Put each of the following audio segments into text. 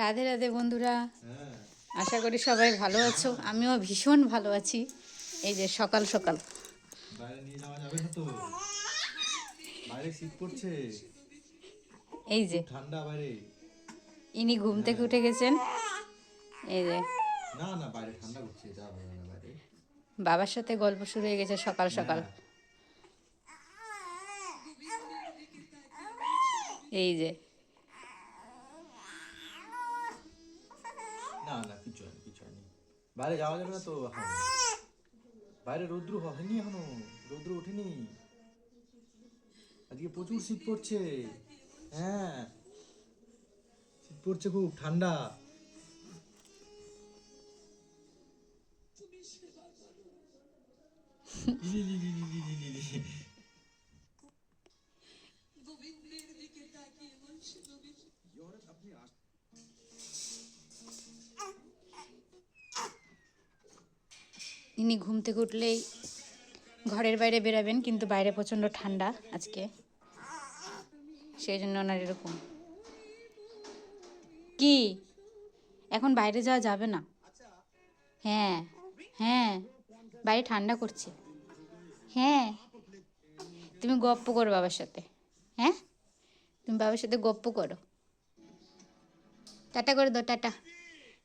রাধে রাধে বন্ধুরা, আশা করি সবাই ভালো আছো। আমিও ভীষণ ভালো আছি। এই যে সকাল সকাল বাইরে নিয়ে যাওয়া যাবে না তো, বাইরে শীত পড়ছে, এই যে খুব ঠান্ডা বাইরে। ইনি ঘুম থেকে উঠে গেছেন। এই যে না না, বাইরে ঠান্ডা করছে, যাওয়া যাবে না বাইরে। বাবার সাথে গল্প শুরু হয়ে গেছে সকাল সকাল। হ্যাঁ, এই যে না না, কিছু হয়নি, কিছু হয়নি। বাইরে যাওয়া যাবে না তো এখন। বাইরে রৌদ্র হয়নি এখনো, রৌদ্র ওঠেনি। আজকে প্রচুর শীত পড়ছে। হ্যাঁ, শীত পড়ছে, খুব ঠান্ডা। ইলি লি লি লি লি লি লি। ইনি ঘুম থেকে উঠলেই ঘরের বাইরে বেরাবেন, কিন্তু বাইরে প্রচণ্ড ঠান্ডা আজকে, সেই জন্য ওনার এরকম। কি এখন বাইরে যাওয়া যাবে না? হ্যাঁ হ্যাঁ, বাইরে ঠান্ডা করছে। হ্যাঁ, তুমি গপ্প করো বাবার সাথে। হ্যাঁ, তুমি বাবার সাথে গপ্প করো। টাটা করে দাও, টাটা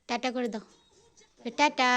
টাটা করে দাও, টাটা।